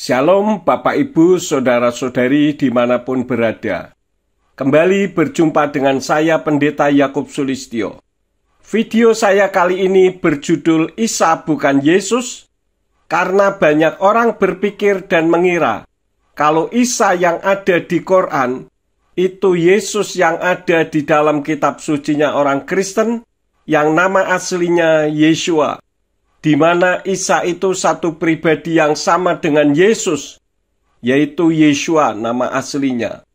Shalom Bapak Ibu, Saudara-saudari dimanapun berada. Kembali berjumpa dengan saya Pendeta Yakub Sulistyo. Video saya kali ini berjudul Isa bukan Yesus, karena banyak orang berpikir dan mengira kalau Isa yang ada di Quran itu Yesus yang ada di dalam kitab sucinya orang Kristen yang nama aslinya Yeshua, di mana Isa itu satu pribadi yang sama dengan Yesus, yaitu Yeshua nama aslinya.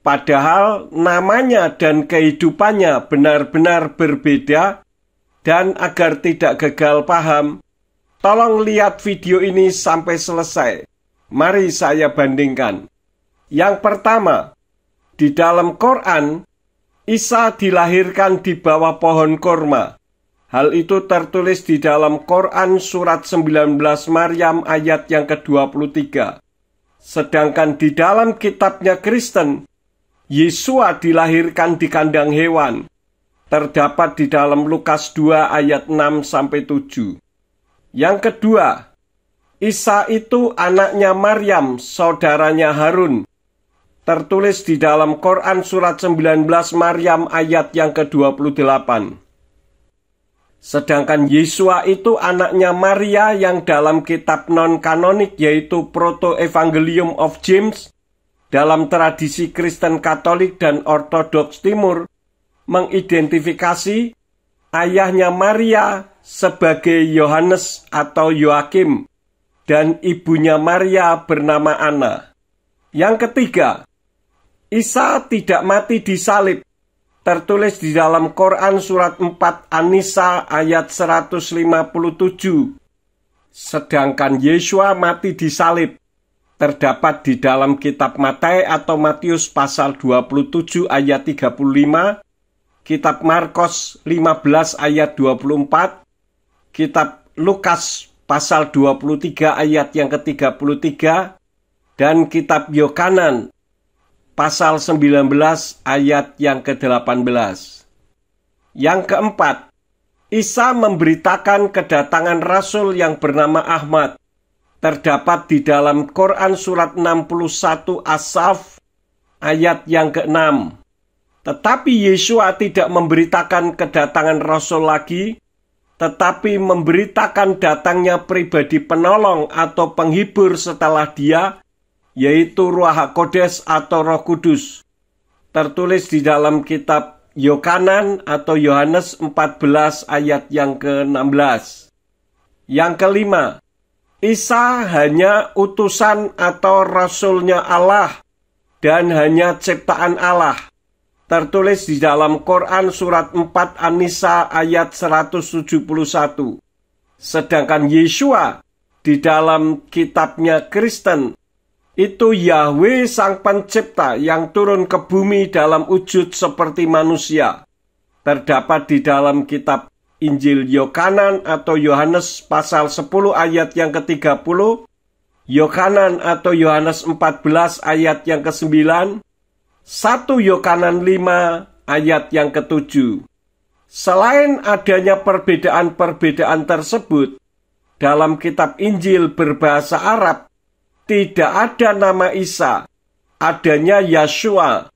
Padahal namanya dan kehidupannya benar-benar berbeda, dan agar tidak gagal paham, tolong lihat video ini sampai selesai. Mari saya bandingkan. Yang pertama, di dalam Quran, Isa dilahirkan di bawah pohon korma. Hal itu tertulis di dalam Quran surat 19 Maryam ayat yang ke-23. Sedangkan di dalam kitabnya Kristen, Yeshua dilahirkan di kandang hewan. Terdapat di dalam Lukas 2 ayat 6-7. Yang kedua, Isa itu anaknya Maryam, saudaranya Harun. Tertulis di dalam Quran surat 19 Maryam ayat yang ke-28. Sedangkan Yeshua itu anaknya Maria yang dalam kitab non-kanonik yaitu Proto-Evangelium of James dalam tradisi Kristen Katolik dan Ortodoks Timur mengidentifikasi ayahnya Maria sebagai Yohanes atau Yoakim dan ibunya Maria bernama Anna. Yang ketiga, Isa tidak mati di salib. Tertulis di dalam Quran surat 4 An-Nisa ayat 157. Sedangkan Yeshua mati di salib. Terdapat di dalam kitab Matius atau Matius pasal 27 ayat 35, kitab Markus 15 ayat 24, kitab Lukas pasal 23 ayat yang ke-33, dan kitab Yohanes pasal 19 ayat yang ke-18. Yang keempat, Isa memberitakan kedatangan Rasul yang bernama Ahmad. Terdapat di dalam Quran surat 61 As-Saff ayat yang ke-6. Tetapi Yeshua tidak memberitakan kedatangan Rasul lagi, tetapi memberitakan datangnya pribadi penolong atau penghibur setelah dia, yaitu Ruach HaKodes atau Roh Kudus. Tertulis di dalam kitab Yohanes atau Yohanes 14 ayat yang ke-16. Yang kelima, Isa hanya utusan atau rasulnya Allah dan hanya ciptaan Allah. Tertulis di dalam Quran surat 4 An-Nisa ayat 171. Sedangkan Yeshua di dalam kitabnya Kristen itu Yahweh Sang Pencipta yang turun ke bumi dalam wujud seperti manusia. Terdapat di dalam kitab Injil Yohanes atau Yohanes pasal 10 ayat yang ke-30, Yohanes atau Yohanes 14 ayat yang ke-9, 1 Yohanes 5 ayat yang ke-7. Selain adanya perbedaan-perbedaan tersebut, dalam kitab Injil berbahasa Arab, tidak ada nama Isa, adanya Yeshua.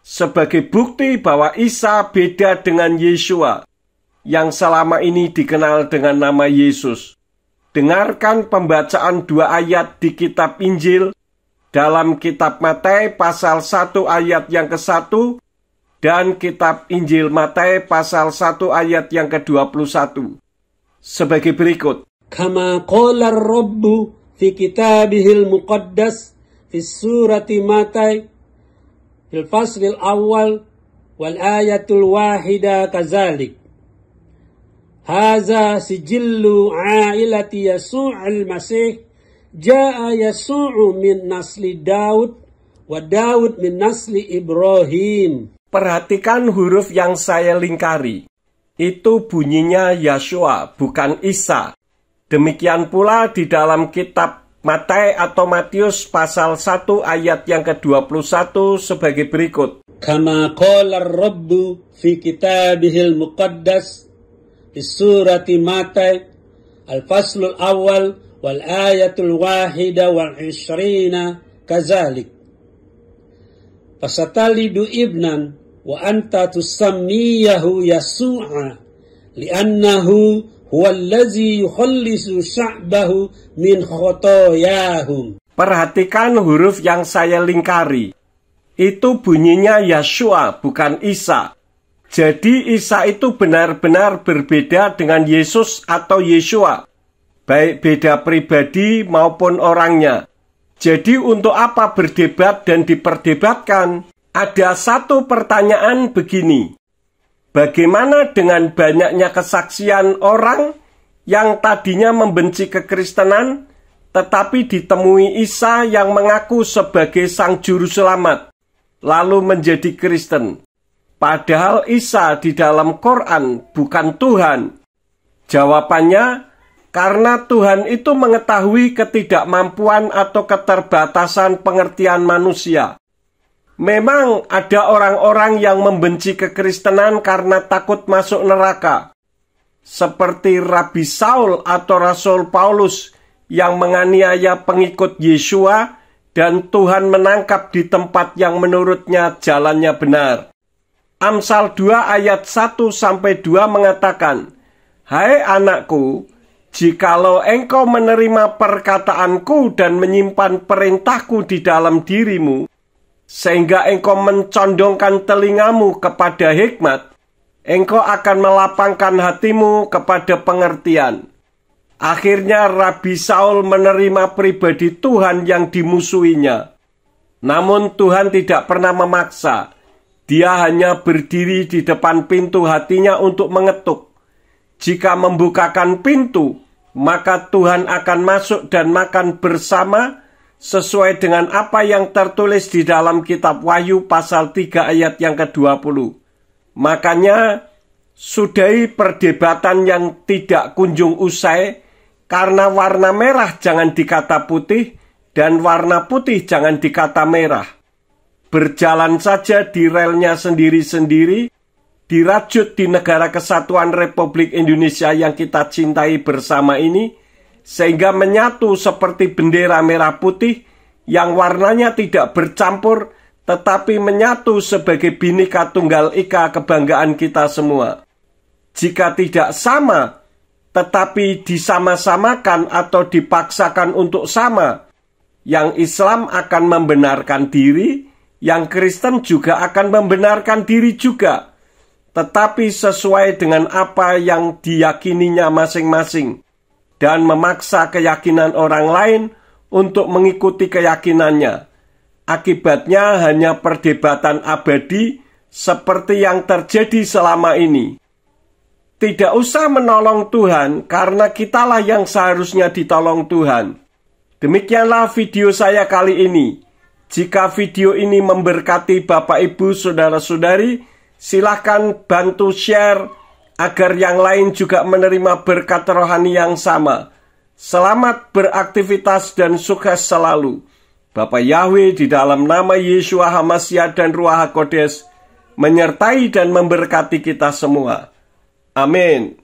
Sebagai bukti bahwa Isa beda dengan Yeshua, yang selama ini dikenal dengan nama Yesus. Dengarkan pembacaan 2 ayat di kitab Injil, dalam kitab Matius pasal 1 ayat yang ke-1, dan kitab Injil Matius pasal 1 ayat yang ke-21. Sebagai berikut. Kama qala ar-Rabbu fi kitabihil muqaddas fi surati Matai fil faslil awal wal ayatul wahida kazalik. Haza sijillu ailati Yasu'al Masih, jaa Yasu'u min nasli Daud wa Daud min nasli Ibrahim. Perhatikan huruf yang saya lingkari. Itu bunyinya Yeshua, bukan Isa. Demikian pula di dalam kitab Matius atau Matius pasal 1 ayat yang ke-21 sebagai berikut. Kama qala ar-Rabbu fi kitabihil muqaddas fi surati Matius al-faslul awal wal ayatul wahida wal ishrina kazalik. Fasatalidu ibnan wa anta tusammiyahu Yasu'a li'annahu huwa allazi yukhallisu sya'bahu min khotoyahum. Perhatikan huruf yang saya lingkari. Itu bunyinya Yeshua, bukan Isa. Jadi Isa itu benar-benar berbeda dengan Yesus atau Yeshua, baik beda pribadi maupun orangnya. Jadi untuk apa berdebat dan diperdebatkan? Ada satu pertanyaan begini. Bagaimana dengan banyaknya kesaksian orang yang tadinya membenci kekristenan, tetapi ditemui Isa yang mengaku sebagai Sang Juru Selamat, lalu menjadi Kristen? Padahal Isa di dalam Quran bukan Tuhan. Jawabannya, karena Tuhan itu mengetahui ketidakmampuan atau keterbatasan pengertian manusia. Memang ada orang-orang yang membenci kekristenan karena takut masuk neraka. Seperti Rabi Saul atau Rasul Paulus yang menganiaya pengikut Yeshua dan Tuhan menangkap di tempat yang menurutnya jalannya benar. Amsal 2 ayat 1-2 mengatakan, "Hai anakku, jikalau engkau menerima perkataanku dan menyimpan perintahku di dalam dirimu, sehingga engkau mencondongkan telingamu kepada hikmat, engkau akan melapangkan hatimu kepada pengertian." Akhirnya Rabi Saul menerima pribadi Tuhan yang dimusuhinya. Namun Tuhan tidak pernah memaksa. Dia hanya berdiri di depan pintu hatinya untuk mengetuk. Jika membukakan pintu, maka Tuhan akan masuk dan makan bersama sesuai dengan apa yang tertulis di dalam kitab Wahyu pasal 3 ayat yang ke-20. Makanya, sudahi perdebatan yang tidak kunjung usai, karena warna merah jangan dikata putih dan warna putih jangan dikata merah. Berjalan saja di relnya sendiri-sendiri, dirajut di negara kesatuan Republik Indonesia yang kita cintai bersama ini, sehingga menyatu seperti bendera merah putih yang warnanya tidak bercampur, tetapi menyatu sebagai Bhinneka Tunggal Ika kebanggaan kita semua. Jika tidak sama, tetapi disama-samakan atau dipaksakan untuk sama, yang Islam akan membenarkan diri, yang Kristen juga akan membenarkan diri juga, tetapi sesuai dengan apa yang diyakininya masing-masing, dan memaksa keyakinan orang lain untuk mengikuti keyakinannya. Akibatnya hanya perdebatan abadi seperti yang terjadi selama ini. Tidak usah menolong Tuhan, karena kitalah yang seharusnya ditolong Tuhan. Demikianlah video saya kali ini. Jika video ini memberkati Bapak Ibu Saudara-saudari, silahkan bantu share agar yang lain juga menerima berkat rohani yang sama. Selamat beraktivitas dan sukses selalu. Bapa Yahweh di dalam nama Yeshua HaMashiach dan Ruach HaKodes menyertai dan memberkati kita semua. Amin.